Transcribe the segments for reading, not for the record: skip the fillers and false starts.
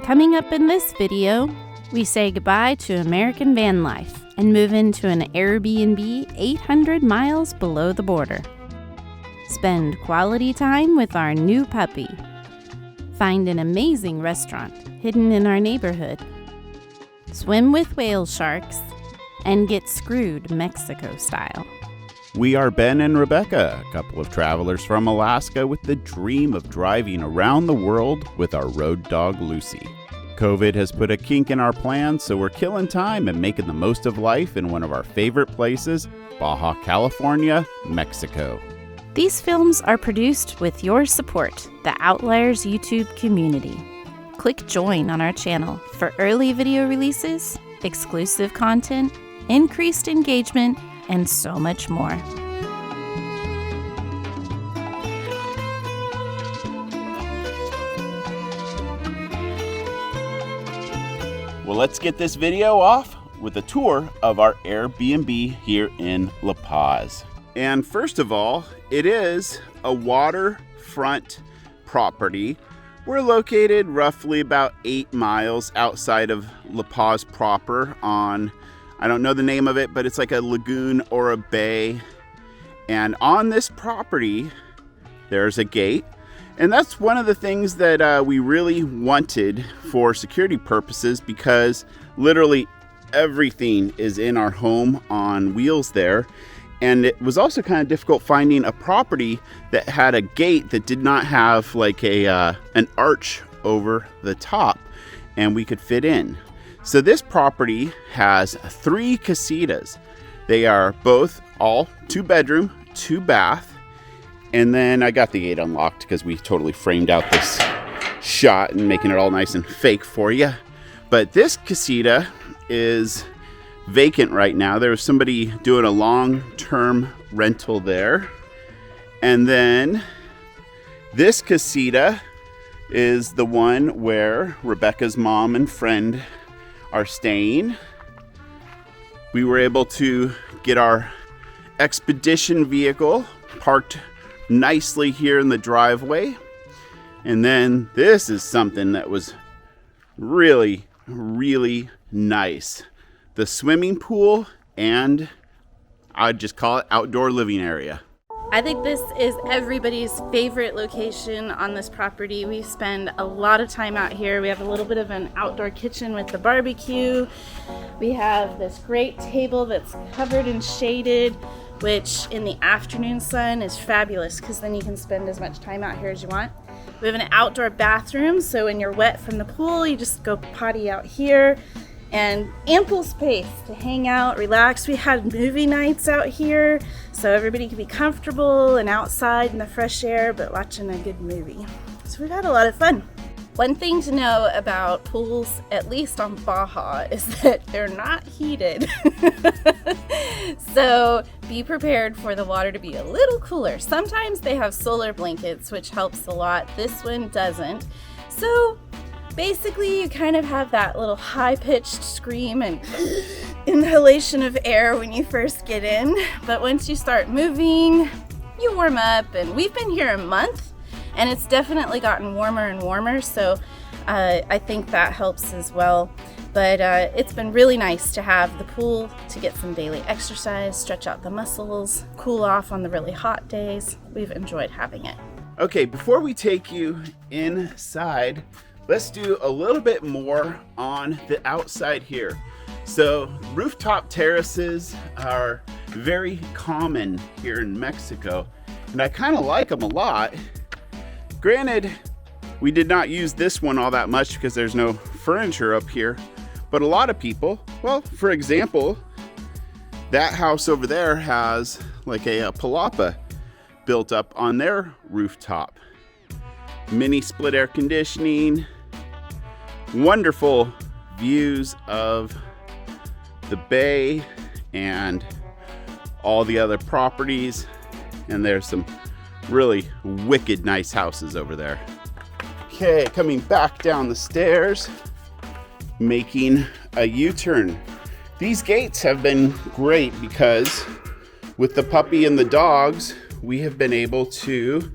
Coming up in this video, we say goodbye to American van life and move into an Airbnb 800 miles below the border. Spend quality time with our new puppy. Find an amazing restaurant hidden in our neighborhood. Swim with whale sharks and get screwed Mexico style. We are Ben and Rebecca, a couple of travelers from Alaska with the dream of driving around the world with our road dog Lucy. COVID has put a kink in our plans, so we're killing time and making the most of life in one of our favorite places, Baja California, Mexico. These films are produced with your support, the Outliers YouTube community. Click join on our channel for early video releases, exclusive content, increased engagement, and so much more. Well, let's get this video off with a tour of our Airbnb here in La Paz. And first of all, it is a waterfront property. We're located roughly about 8 miles outside of La Paz proper on, I don't know the name of it, but it's like a lagoon or a bay. And on this property, there's a gate. And that's one of the things that we really wanted for security purposes, because literally everything is in our home on wheels there. And it was also kind of difficult finding a property that had a gate that did not have like an arch over the top and we could fit in. So this property has 3 casitas. They are both all 2-bedroom, 2-bath. And then I got the gate unlocked because we totally framed out this shot and making it all nice and fake for you. But this casita is vacant right now. There was somebody doing a long-term rental there. And then this casita is the one where Rebecca's mom and friend are staying. We were able to get our expedition vehicle parked nicely here in the driveway. And then this is something that was really, really nice. The swimming pool, and I'd just call it outdoor living area. I think this is everybody's favorite location on this property. We spend a lot of time out here. We have a little bit of an outdoor kitchen with the barbecue. We have this great table that's covered and shaded, which in the afternoon sun is fabulous because then you can spend as much time out here as you want. We have an outdoor bathroom, so when you're wet from the pool, you just go potty out here. And ample space to hang out, relax. We had movie nights out here, so everybody could be comfortable and outside in the fresh air, but watching a good movie. So we've had a lot of fun. One thing to know about pools, at least on Baja, is that they're not heated. So be prepared for the water to be a little cooler. Sometimes they have solar blankets, which helps a lot. This one doesn't. So basically, you kind of have that little high-pitched scream and inhalation of air when you first get in. But once you start moving, you warm up. And we've been here a month, and it's definitely gotten warmer and warmer. So I think that helps as well. But it's been really nice to have the pool to get some daily exercise, stretch out the muscles, cool off on the really hot days. We've enjoyed having it. Okay, before we take you inside, let's do a little bit more on the outside here. So rooftop terraces are very common here in Mexico, and I kind of like them a lot. Granted, we did not use this one all that much because there's no furniture up here, but a lot of people, well, for example, that house over there has like a palapa built up on their rooftop. Mini split air conditioning, wonderful views of the bay and all the other properties, and there's some really wicked nice houses over there. Okay, coming back down the stairs, making a U-turn. These gates have been great because with the puppy and the dogs, we have been able to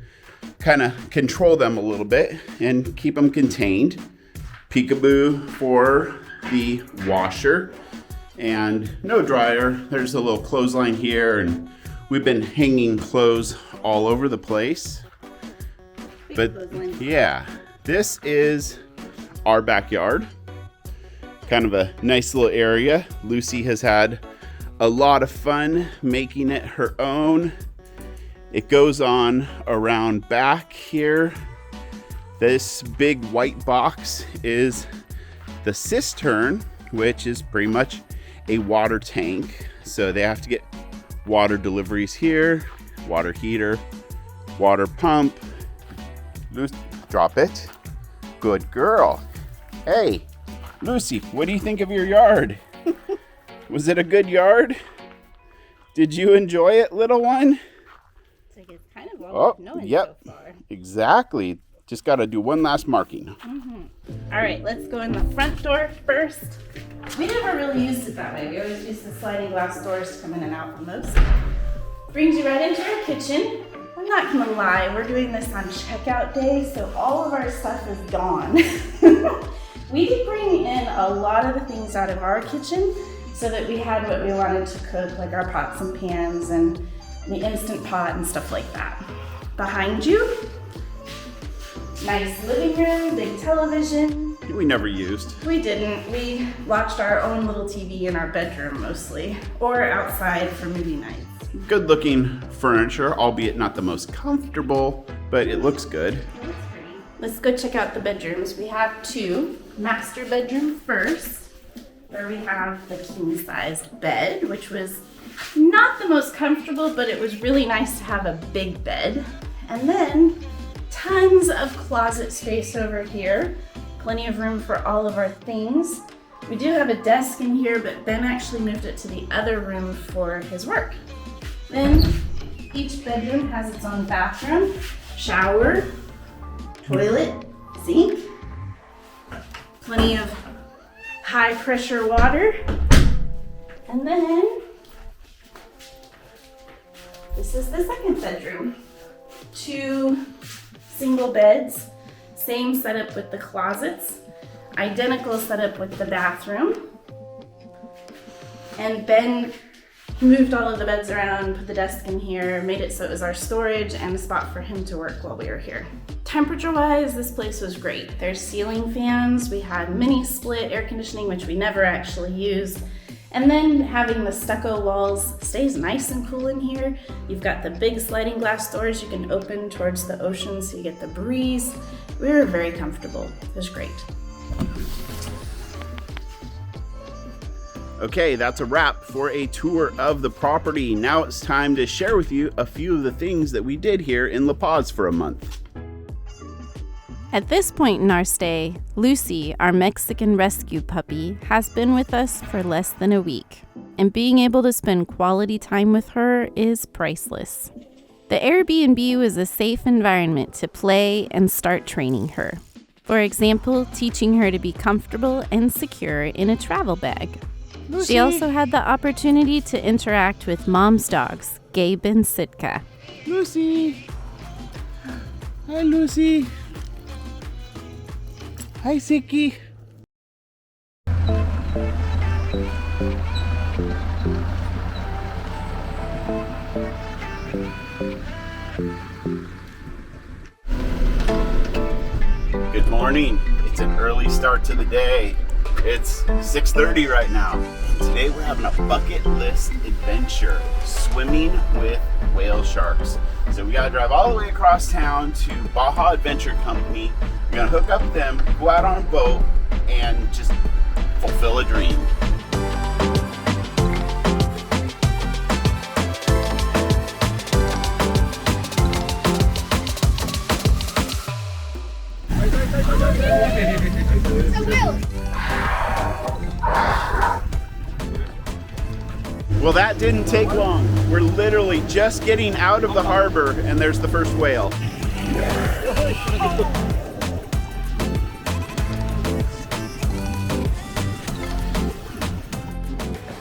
kind of control them a little bit and keep them contained. peekaboo for the washer, and no dryer. There's a little clothesline here, and we've been hanging clothes all over the place. But yeah, this is our backyard. Kind of a nice little area. Lucy has had a lot of fun making it her own. It goes on around back here. This big white box is the cistern, which is pretty much a water tank. So they have to get water deliveries here, water heater, water pump. Lucy, drop it. Good girl. Hey, Lucy, what do you think of your yard? Was it a good yard? Did you enjoy it, little one? It's kind of all knowing so far. Exactly. Just got to do one last marking. All right, let's go in the front door first. We never really used it that way. We always used the sliding glass doors to come in and out from those. Brings you right into our kitchen. I'm not gonna lie, we're doing this on checkout day, so all of our stuff is gone. We did bring in a lot of the things out of our kitchen so that we had what we wanted to cook, like our pots and pans and the Instant Pot and stuff like that. Behind you, nice living room, big television. We never used. We didn't. We watched our own little TV in our bedroom mostly, or outside for movie nights. Good looking furniture, albeit not the most comfortable, but it looks good. Let's go check out the bedrooms. We have two. Master bedroom first, where we have the king size bed, which was not the most comfortable, but it was really nice to have a big bed. And then tons of closet space over here. Plenty of room for all of our things. We do have a desk in here, but Ben actually moved it to the other room for his work. Then each bedroom has its own bathroom, shower, toilet, sink, plenty of high pressure water. And then this is the second bedroom. Two single beds, same setup with the closets, identical setup with the bathroom. And Ben moved all of the beds around, put the desk in here, made it so it was our storage and a spot for him to work while we were here. Temperature-wise, this place was great. There's ceiling fans, we had mini split air conditioning, which we never actually used. And then having the stucco walls stays nice and cool in here. You've got the big sliding glass doors you can open towards the ocean so you get the breeze. We were very comfortable. It was great. Okay, that's a wrap for a tour of the property. Now it's time to share with you a few of the things that we did here in La Paz for a month. At this point in our stay, Lucy, our Mexican rescue puppy, has been with us for less than a week, and being able to spend quality time with her is priceless. The Airbnb was a safe environment to play and start training her. For example, teaching her to be comfortable and secure in a travel bag. Lucy. She also had the opportunity to interact with mom's dogs, Gabe and Sitka. Lucy. Hi, Lucy. Hi, Siki. Good morning. It's an early start to the day. It's 6:30 right now. And today we're having a bucket list adventure, swimming with whale sharks. So we gotta drive all the way across town to Baja Adventure Company. We're gonna hook up with them, go out on a boat, and just fulfill a dream. Well, that didn't take long. We're literally just getting out of the harbor and there's the first whale.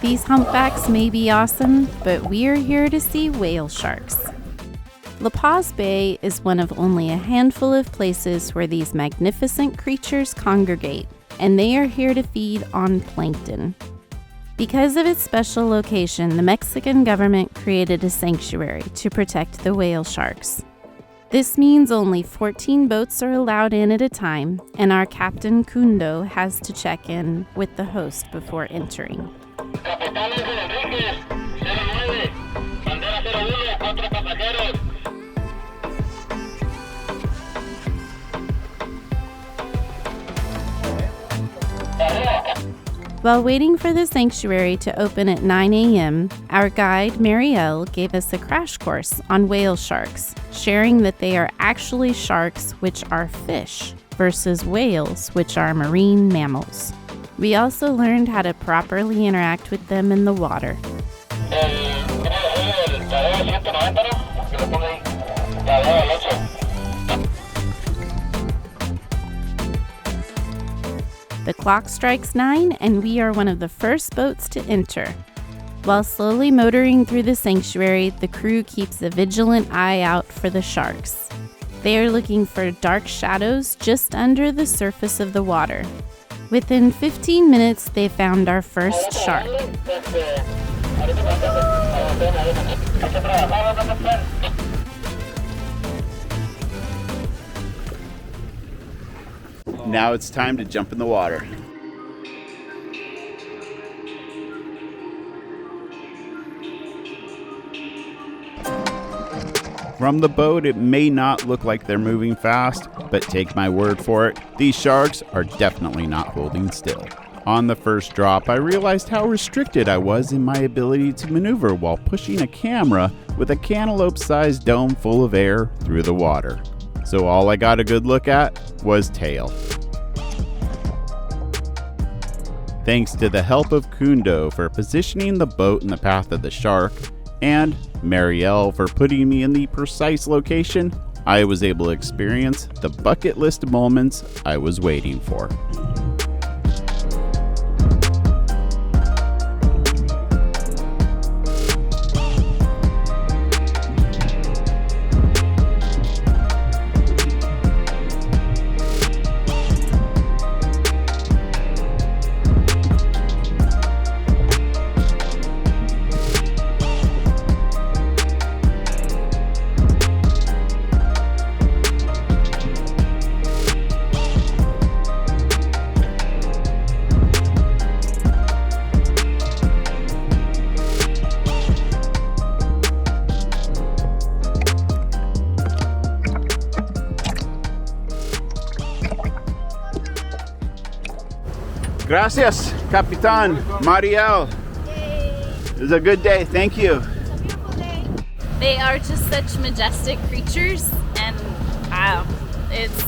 These humpbacks may be awesome, but we're here to see whale sharks. La Paz Bay is one of only a handful of places where these magnificent creatures congregate, and they are here to feed on plankton. Because of its special location, the Mexican government created a sanctuary to protect the whale sharks. This means only 14 boats are allowed in at a time, and our Captain Kundo has to check in with the host before entering. While waiting for the sanctuary to open at 9 a.m., our guide, Marielle, gave us a crash course on whale sharks, sharing that they are actually sharks, which are fish, versus whales, which are marine mammals. We also learned how to properly interact with them in the water. The clock strikes 9, and we are one of the first boats to enter. While slowly motoring through the sanctuary, the crew keeps a vigilant eye out for the sharks. They are looking for dark shadows just under the surface of the water. Within 15 minutes, they found our first shark. Now it's time to jump in the water. From the boat, it may not look like they're moving fast, but take my word for it, these sharks are definitely not holding still. On the first drop, I realized how restricted I was in my ability to maneuver while pushing a camera with a cantaloupe-sized dome full of air through the water. So all I got a good look at was tail. Thanks to the help of Kundo for positioning the boat in the path of the shark, and Marielle for putting me in the precise location, I was able to experience the bucket list moments I was waiting for. Gracias, Capitan Marielle. It was a good day, thank you. They are just such majestic creatures, and it's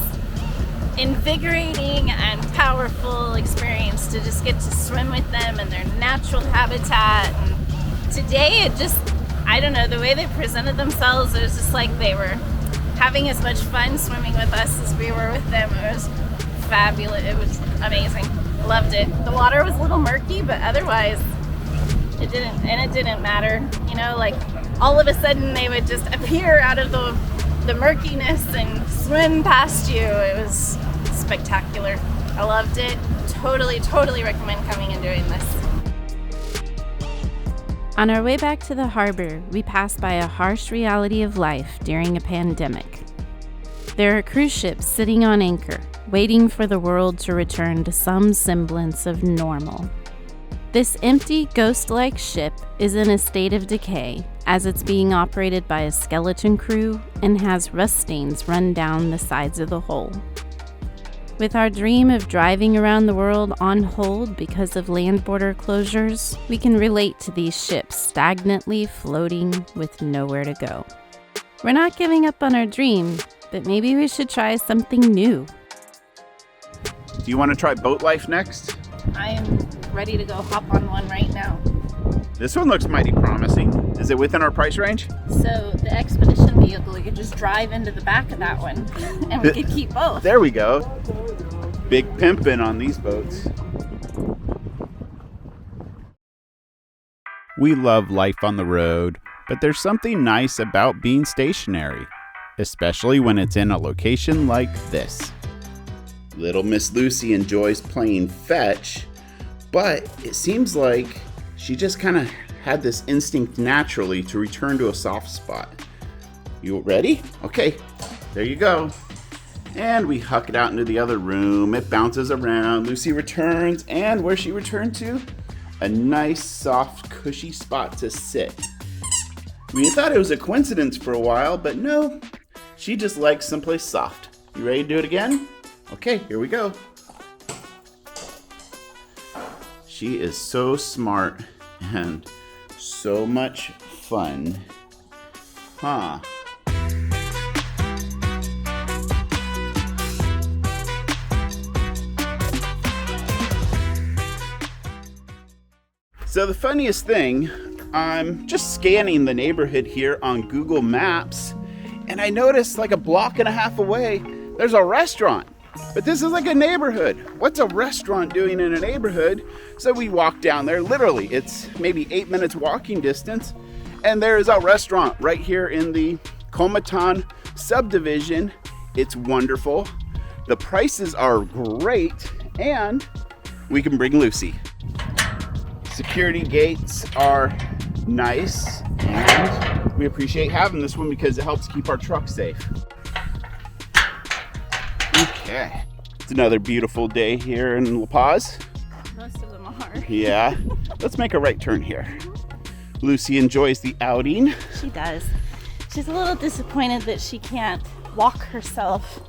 invigorating and powerful experience to just get to swim with them in their natural habitat. And today it just, I don't know, the way they presented themselves, it was just like they were having as much fun swimming with us as we were with them. It was fabulous. It was amazing. Loved it. The water was a little murky, but otherwise it didn't matter. You know, like all of a sudden they would just appear out of the murkiness and swim past you. It was spectacular. I loved it. Totally recommend coming and doing this. On our way back to the harbor, we passed by a harsh reality of life during a pandemic. There are cruise ships sitting on anchor, waiting for the world to return to some semblance of normal. This empty, ghost-like ship is in a state of decay as it's being operated by a skeleton crew and has rust stains run down the sides of the hull. With our dream of driving around the world on hold because of land border closures, we can relate to these ships stagnantly floating with nowhere to go. We're not giving up on our dream, but maybe we should try something new. Do you want to try boat life next? I am ready to go hop on one right now. This one looks mighty promising. Is it within our price range? So the expedition vehicle, you could just drive into the back of that one and we could keep both. There we go. Big pimpin' on these boats. We love life on the road, but there's something nice about being stationary, especially when it's in a location like this. Little Miss Lucy enjoys playing fetch, but it seems like she just kind of had this instinct naturally to return to a soft spot. You ready? Okay, there you go. And we huck it out into the other room. It bounces around. Lucy returns, and where she returned to? A nice, soft, cushy spot to sit. We thought it was a coincidence for a while, but no, she just likes someplace soft. You ready to do it again? Okay, here we go. She is so smart and so much fun. Huh. So the funniest thing, I'm just scanning the neighborhood here on Google Maps, and I noticed like a block and a half away, there's a restaurant. But this is like a neighborhood. What's a restaurant doing in a neighborhood? So we walk down there, literally, it's maybe 8 minutes walking distance, and there is a restaurant right here in the Comitan subdivision. It's wonderful. The prices are great, and we can bring Lucy. Security gates are nice, and we appreciate having this one because it helps keep our truck safe. Okay, it's another beautiful day here in La Paz. Most of them are. Yeah, let's make a right turn here. Lucy enjoys the outing. She does. She's a little disappointed that she can't walk herself,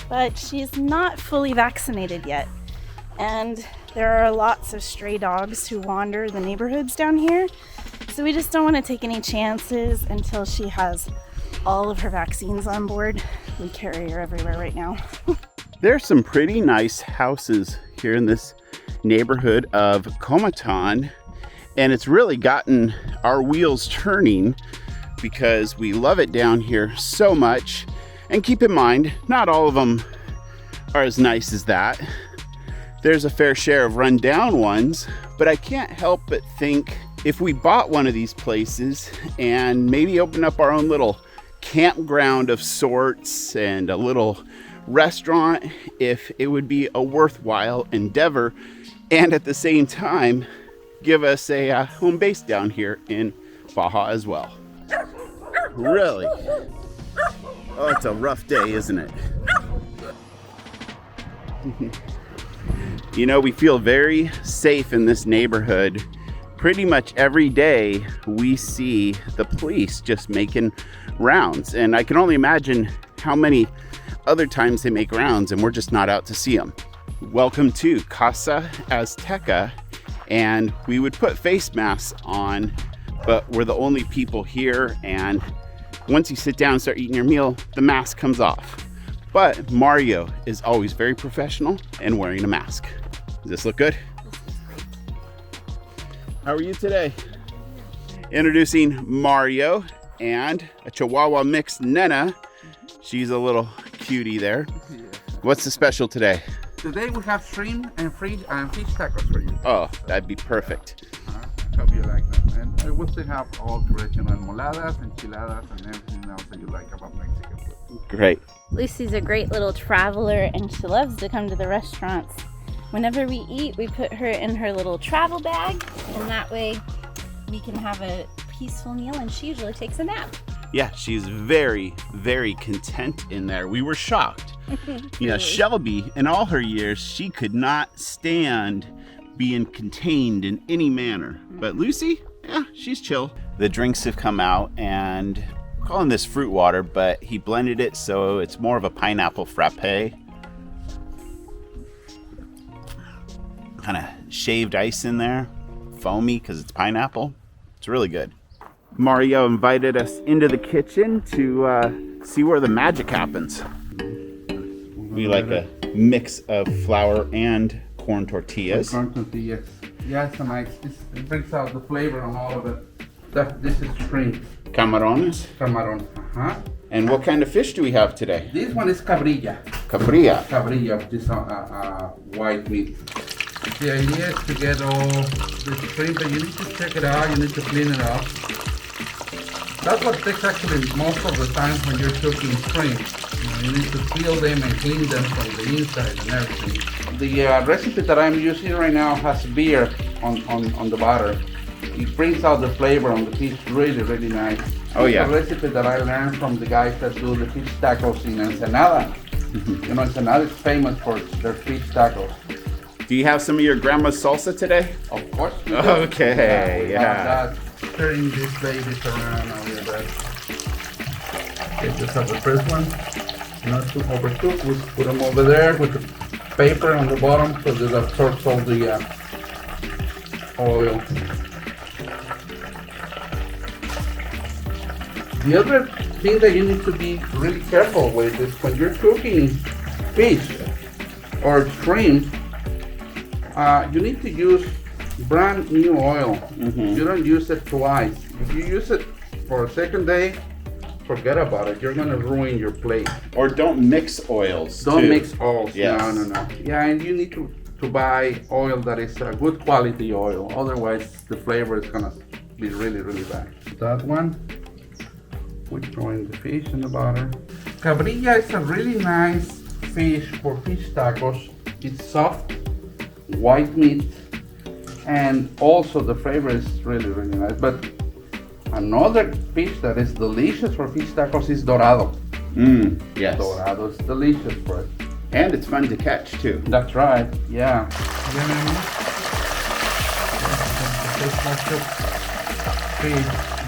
but she's not fully vaccinated yet. And there are lots of stray dogs who wander the neighborhoods down here. So we just don't want to take any chances until she has all of her vaccines on board. We carry her everywhere right now. There's some pretty nice houses here in this neighborhood of Comitan, and it's really gotten our wheels turning because we love it down here so much. And keep in mind, not all of them are as nice as that. There's a fair share of run-down ones, but I can't help but think if we bought one of these places and maybe opened up our own little campground of sorts and a little restaurant, if it would be a worthwhile endeavor and at the same time give us a home base down here in Baja as well. Really? Oh, it's a rough day, isn't it? You know, we feel very safe in this neighborhood. Pretty much every day we see the police just making rounds, and I can only imagine how many other times they make rounds and we're just not out to see them. Welcome to Casa Azteca, and we would put face masks on, but we're the only people here, and once you sit down and start eating your meal, the mask comes off. But Mario is always very professional and wearing a mask. Does this look good? How are you today? Introducing Mario and a Chihuahua mix, Nena. She's a little cutie there. Yeah. What's the special today? Today we have shrimp and fish tacos for you. Oh, that'd be perfect. Hope you like them. And we still have all traditional moladas, enchiladas, and everything else that you like about Mexican food. Great. Lucy's a great little traveler, and she loves to come to the restaurants. Whenever we eat, we put her in her little travel bag, and that way we can have a peaceful meal, and she usually takes a nap. Yeah, she's very, very content in there. We were shocked. You know, Shelby, in all her years, she could not stand being contained in any manner. But Lucy, yeah, she's chill. The drinks have come out, and I'm calling this fruit water, but he blended it so it's more of a pineapple frappe. Kind of shaved ice in there, foamy because it's pineapple. It's really good. Mario invited us into the kitchen to see where the magic happens. We like a mix of flour and corn tortillas. Corn tortillas. Yeah, it's nice. It brings out the flavor on all of it. This is shrimp. Camarones. Camarón. And what kind of fish do we have today? This one is cabrilla. Cabrilla. Cabrilla, which is white meat. The idea is to get all the shrimp, and you need to check it out, you need to clean it up. That's what takes actually most of the time when you're cooking shrimp. You know, You need to peel them and clean them from the inside and everything. The recipe that I'm using right now has beer on the butter. It brings out the flavor on the fish really, really nice. Oh, yeah. It's a recipe that I learned from the guys that do the fish tacos in Ensenada. You know, Ensenada is famous for their fish tacos. Do you have some of your grandma's salsa today? Of course. We do. Okay, We have that. Turning these babies around a little bit. Okay, just have the first one. Not too overcooked. We put them over there with the paper on the bottom so that absorbs all the oil. The other thing that you need to be really careful with is when you're cooking fish or shrimp, you need to use brand new oil. You don't use it twice. If you use it for a second day, forget about it. You're gonna ruin your plate. Or don't mix oils. Don't mix oils. Yes. No. Yeah, and you need to buy oil that is a good quality oil. Otherwise, the flavor is gonna be really, really bad. That one. We're throwing the fish in the butter. Cabrilla is a really nice fish for fish tacos. It's soft, white meat, and also the flavor is really, really nice. But another fish that is delicious for fish tacos is dorado. Yes. Dorado is delicious for it. And it's fun to catch too. That's right, yeah.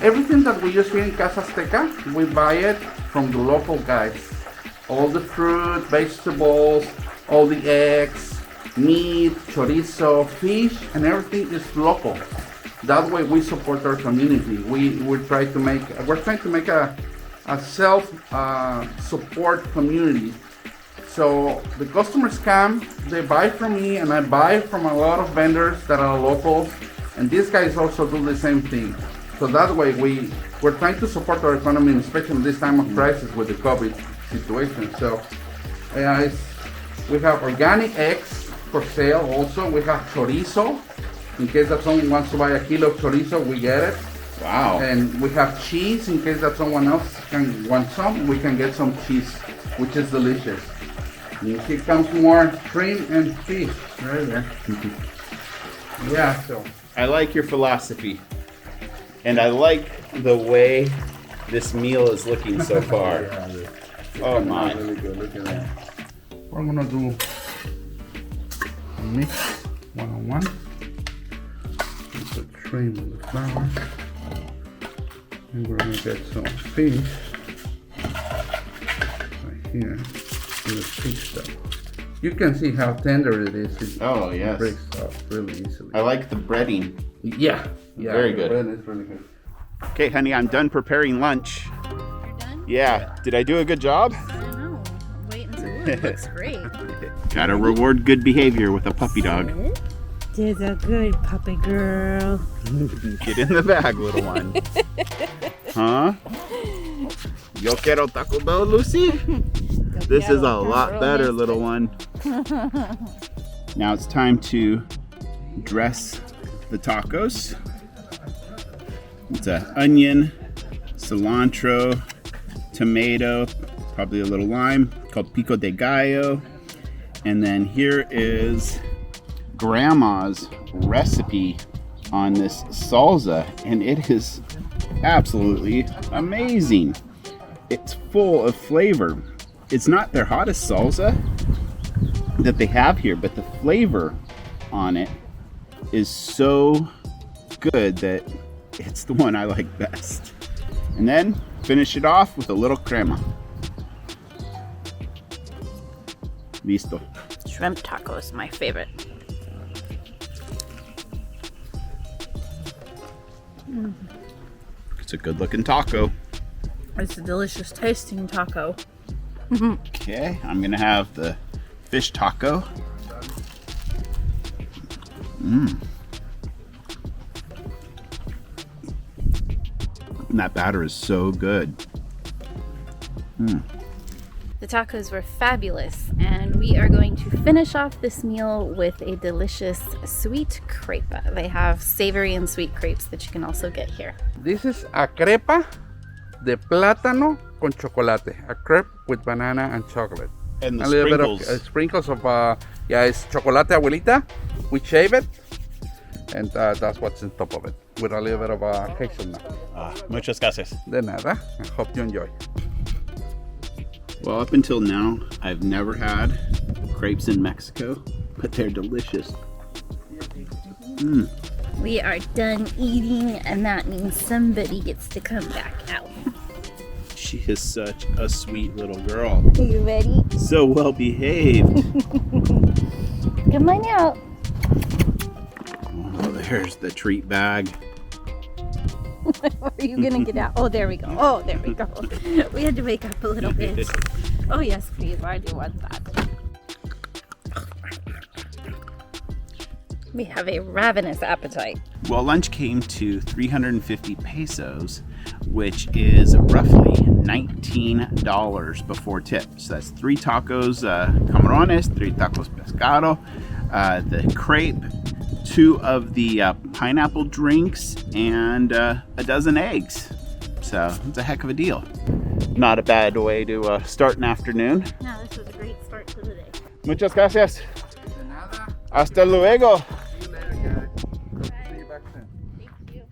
Everything that we use here in Casa Azteca, we buy it from the local guys. All the fruit, vegetables, all the eggs, meat, chorizo, fish, and everything is local. That way we support our community. We're trying to make a self-support community. So the customers come, they buy from me, and I buy from a lot of vendors that are locals, and these guys also do the same thing. So that way we're trying to support our economy, especially in this time of crisis with the COVID situation. So we have organic eggs for sale also. We have chorizo. In case that someone wants to buy a kilo of chorizo, we get it. Wow. And we have cheese in case that someone else wants some. We can get some cheese, which is delicious. And here comes more shrimp and fish right there. Yeah, so. I like your philosophy. And I like the way this meal is looking so far. Oh my. Really good, look at that. We're gonna do a mix 101. Put shrimp in the flour. And we're gonna get some fish right here in the fish stuff. You can see how tender it is. It yes. breaks off really easily. I like the breading. Yeah. Very good. The bread is really good. Okay, honey, I'm done preparing lunch. You're done? Yeah. Did I do a good job? I don't know. I'm waiting to look. It looks great. Gotta reward good behavior with a puppy dog. She's a good puppy girl. Get in the bag, little one. Huh? Yo quiero Taco Bell, Lucy? This is a lot better, little one. Now it's time to dress the tacos. It's an onion, cilantro, tomato, probably a little lime, called pico de gallo. And then here is Grandma's recipe on this salsa, and it is absolutely amazing. It's full of flavor. It's not their hottest salsa that they have here, but the flavor on it is so good that it's the one I like best. And then finish it off with a little crema. Listo. Shrimp tacos, my favorite. It's a good looking taco. It's a delicious tasting taco. Okay, I'm gonna have the fish taco. And that batter is so good. The tacos were fabulous, and we are going to finish off this meal with a delicious sweet crepe. They have savory and sweet crepes that you can also get here. This is a crepa de plátano con chocolate. A crepe with banana and chocolate. And the A little sprinkles. bit of sprinkles of, it's chocolate abuelita. We shave it, and that's what's on top of it, with a little bit of hazelnut. Muchas gracias. De nada. I hope you enjoy. Well, up until now, I've never had crepes in Mexico, but they're delicious. We are done eating, and that means somebody gets to come back out. She is such a sweet little girl. Are you ready? So well behaved. Come on out. Oh, there's the treat bag. Are you gonna get out? Oh, there we go. Oh, there we go. We had to wake up a little bit. Oh, yes, please. I do want that. We have a ravenous appetite. Well, lunch came to 350 pesos, which is roughly $19 before tips. So that's 3 tacos camarones, 3 tacos pescado, the crepe, 2 of the pineapple drinks, and a dozen eggs. So it's a heck of a deal. Not a bad way to start an afternoon. No, this was a great start to the day. Muchas gracias. De nada. Hasta luego. See you later, guys. See you back soon. Thank you.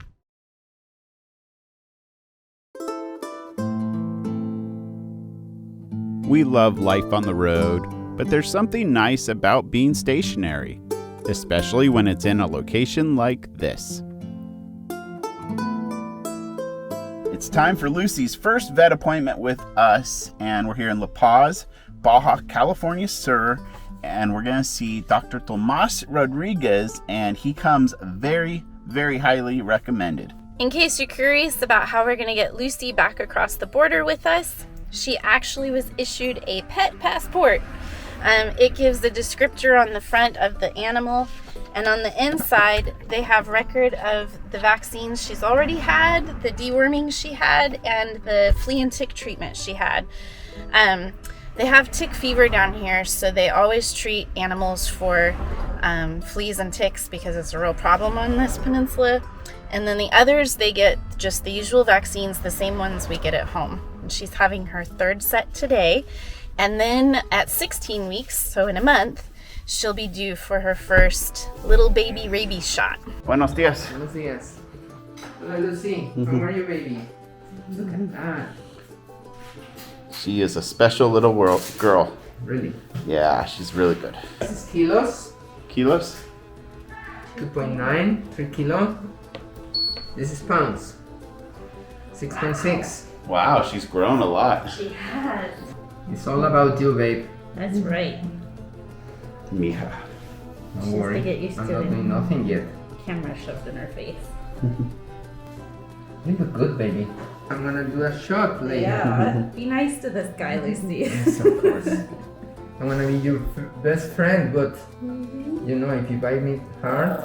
We love life on the road, but there's something nice about being stationary, especially when it's in a location like this. It's time for Lucy's first vet appointment with us, and we're here in La Paz, Baja California Sur, and we're gonna see Dr. Tomas Rodriguez, and he comes very, very highly recommended. In case you're curious about how we're going to get Lucy back across the border with us, she actually was issued a pet passport. It gives the descriptor on the front of the animal, and on the inside they have record of the vaccines she's already had, the deworming she had, and the flea and tick treatment she had. They have tick fever down here, so they always treat animals for fleas and ticks because it's a real problem on this peninsula. And then the others, they get just the usual vaccines, the same ones we get at home. And she's having her 3rd set today. And then at 16 weeks, so in a month, she'll be due for her first little baby rabies shot. Buenos dias. Buenos días. Hola Lucy, how are you, baby? Look at that. She is a special little girl. Really? Yeah, she's really good. This is kilos. Kilos? 2.9, 3 kilo. This is pounds. 6.6. Wow, she's grown a lot. She has. It's all about you, babe. That's right. Mija. Don't She's worry. to get used I'm to not it. doing nothing yet. Camera shoved in her face. You look good, baby. I'm gonna do a shot later. Yeah, be nice to this guy, Lucy. Yes, of course. I'm gonna be your best friend, but you know, if you bite me hard.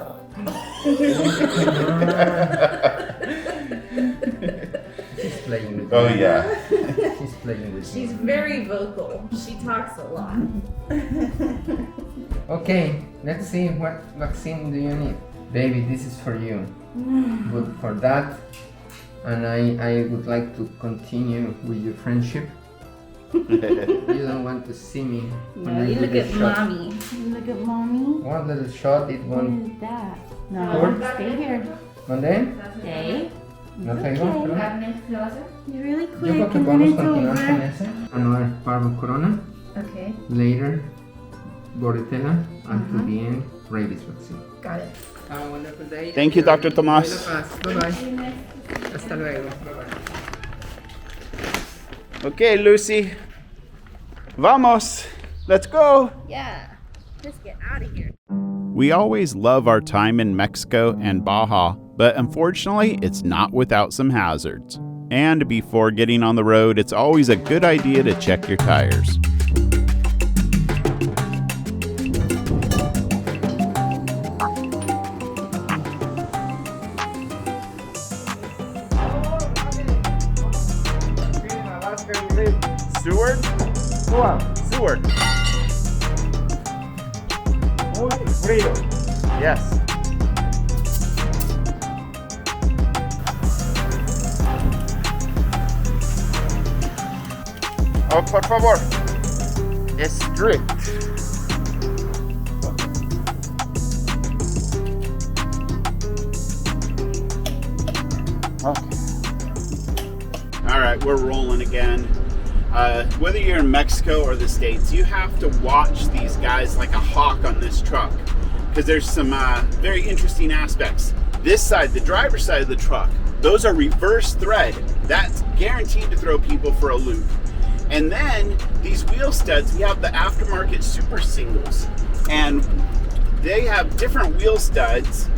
She's playing with me. Oh yeah. She's playing with She's me. very vocal. She talks a lot. Okay, let's see what vaccine do you need. Baby, this is for you. But for that, and I would like to continue with your friendship. You don't want to see me when No, I you do look this at shot. mommy. You look at mommy. One little shot, it What won't. is that? No, Or- stay here. ¿Dónde? Stay. No traigo. You're really Yo quick, creo que and then podemos it's continuar con over. ese. Another Parvo Corona. Okay, Later, Bordetella, and to the end, rabies vaccine. got it. Have a wonderful day. Thank you, Dr. Tomas. Bye bye. Hasta luego. Bye bye. Okay, Lucy. Vamos. Let's go. Yeah, let's get out of here. We always love our time in Mexico and Baja, but unfortunately, it's not without some hazards. And before getting on the road, it's always a good idea to check your tires. Seward? Seward. Yes. Oh, por favor. Strict. Okay. All right, we're rolling again. Whether you're in Mexico or the States, you have to watch these guys like a hawk on this truck because there's some very interesting aspects. This side, the driver's side of the truck, those are reverse thread. That's guaranteed to throw people for a loop. And then these wheel studs, we have the aftermarket super singles, and they have different wheel studs,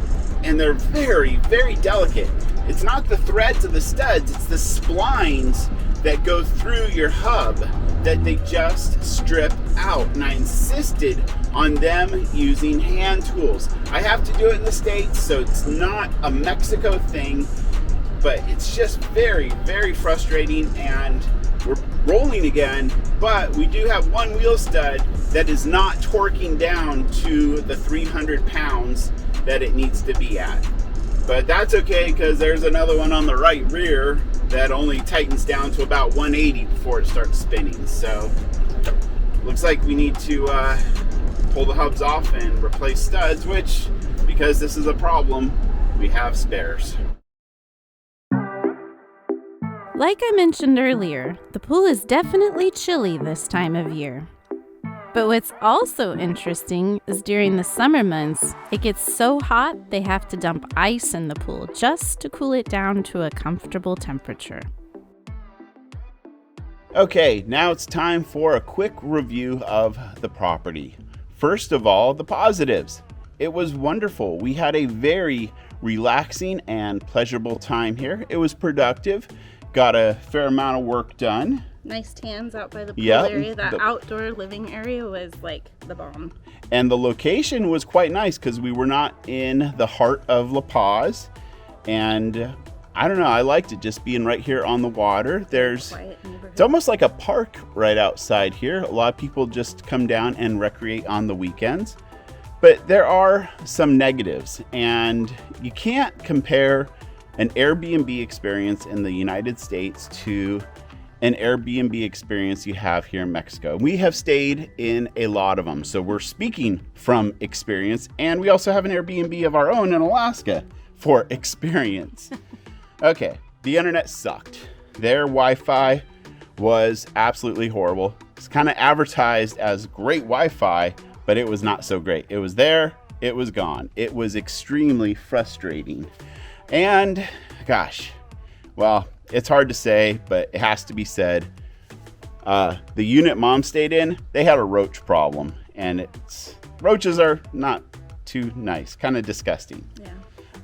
and they're very, very delicate. It's not the threads of the studs, it's the splines that go through your hub that they just strip out. And I insisted on them using hand tools. I have to do it in the States, so it's not a Mexico thing, but it's just very, very frustrating. And we're rolling again, but we do have one wheel stud that is not torquing down to the 300 pounds that it needs to be at. But that's okay, because there's another one on the right rear that only tightens down to about 180 before it starts spinning. So looks like we need to pull the hubs off and replace studs, which, because this is a problem, we have spares. Like I mentioned earlier, the pool is definitely chilly this time of year. But what's also interesting is during the summer months, it gets so hot they have to dump ice in the pool just to cool it down to a comfortable temperature. Okay, now it's time for a quick review of the property. First of all, the positives. It was wonderful. We had a very relaxing and pleasurable time here. It was productive, got a fair amount of work done. Nice tans out by the pool Yep, area. That outdoor living area was like the bomb. And the location was quite nice because we were not in the heart of La Paz. And I don't know, I liked it just being right here on the water. It's almost like a park right outside here. A lot of people just come down and recreate on the weekends. But there are some negatives, and you can't compare an Airbnb experience in the United States to an Airbnb experience you have here in Mexico. We have stayed in a lot of them, so we're speaking from experience, and we also have an Airbnb of our own in Alaska for experience. Okay, the internet sucked. Their Wi-Fi was absolutely horrible. It's kind of advertised as great Wi-Fi, but it was not so great. It was there, it was gone. It was extremely frustrating. And gosh, well, it's hard to say, but it has to be said. The unit Mom stayed in, they had a roach problem, and roaches are not too nice, kind of disgusting. Yeah.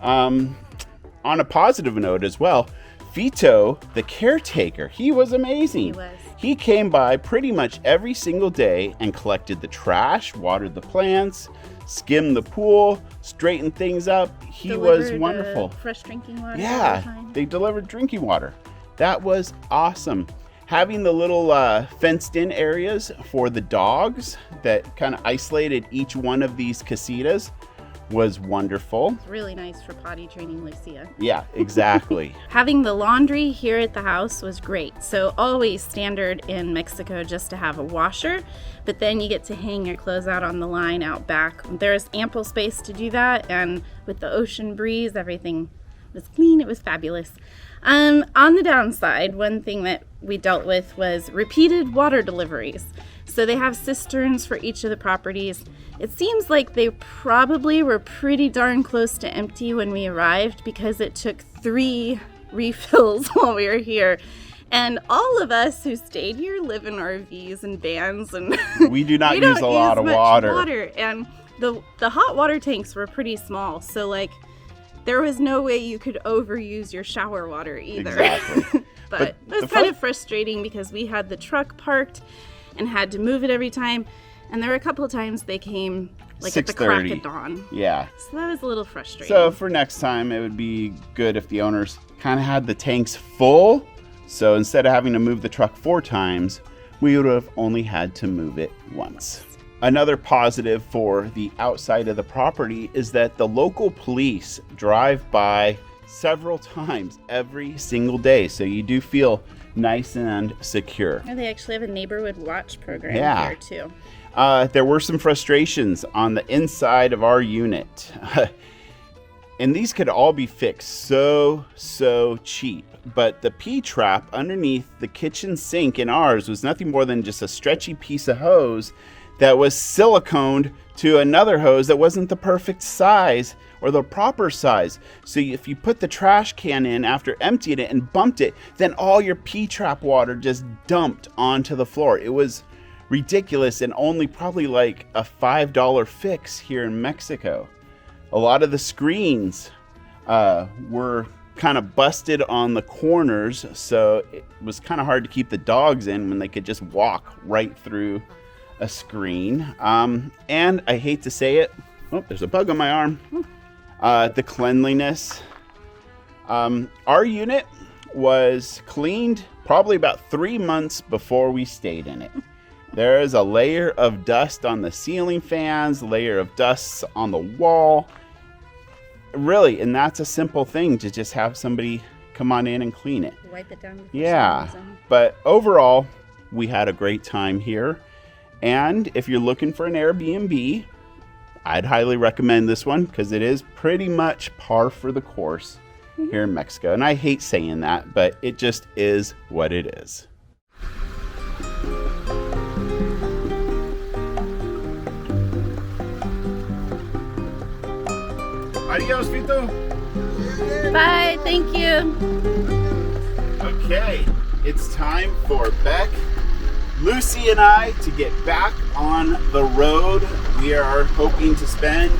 On a positive note as well, Fito, the caretaker, he was amazing. He was. He came by pretty much every single day and collected the trash, watered the plants, skimmed the pool, straightened things up. He was wonderful. Fresh drinking water. Yeah, they delivered drinking water. That was awesome. Having the little fenced in areas for the dogs that kind of isolated each one of these casitas was wonderful. It's really nice for potty training Lucia. Yeah, exactly. Having the laundry here at the house was great. So always standard in Mexico just to have a washer, but then you get to hang your clothes out on the line out back. There's ample space to do that, and with the ocean breeze, everything was clean. It was fabulous. On the downside, one thing that we dealt with was repeated water deliveries. So they have cisterns for each of the properties. It seems like they probably were pretty darn close to empty when we arrived, because it took 3 refills while we were here. And all of us who stayed here live in RVs and vans, and we do not use a lot of water. And the hot water tanks were pretty small, so like there was no way you could overuse your shower water either. Exactly. but it was kind of frustrating because we had the truck parked and had to move it every time. And there were a couple of times they came like at the crack of dawn. Yeah. So that was a little frustrating. So for next time, it would be good if the owners kind of had the tanks full. So instead of having to move the truck 4 times, we would have only had to move it once. Another positive for the outside of the property is that the local police drive by several times every single day. So you do feel nice and secure. And they actually have a neighborhood watch program Yeah. here too. There were some frustrations on the inside of our unit. And these could all be fixed so cheap. But the P-trap underneath the kitchen sink in ours was nothing more than just a stretchy piece of hose that was siliconed to another hose that wasn't the perfect size or the proper size. So if you put the trash can in after emptying it and bumped it, then all your P-trap water just dumped onto the floor. It was ridiculous and only probably like a $5 fix here in Mexico. A lot of the screens were kind of busted on the corners, so it was kind of hard to keep the dogs in when they could just walk right through a screen. And I hate to say it, oh, there's a bug on my arm. The cleanliness. Our unit was cleaned probably about 3 months before we stayed in it. There is a layer of dust on the ceiling fans, layer of dust on the wall. Really, and that's a simple thing to just have somebody come on in and clean it. Wipe it down. Yeah, but overall, we had a great time here. And if you're looking for an Airbnb, I'd highly recommend this one because it is pretty much par for the course here in Mexico. And I hate saying that, but it just is what it is. Adios, Vito. Bye, thank you. Okay, it's time for Beck, Lucy, and I to get back on the road. We are hoping to spend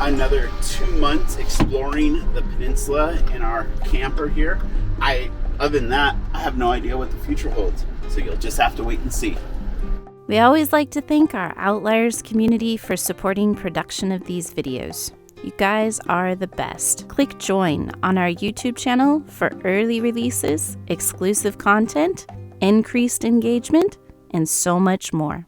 another 2 months exploring the peninsula in our camper here. Other than that, I have no idea what the future holds, so you'll just have to wait and see. We always like to thank our Outliers community for supporting production of these videos. You guys are the best. Click join on our YouTube channel for early releases, exclusive content, increased engagement, and so much more.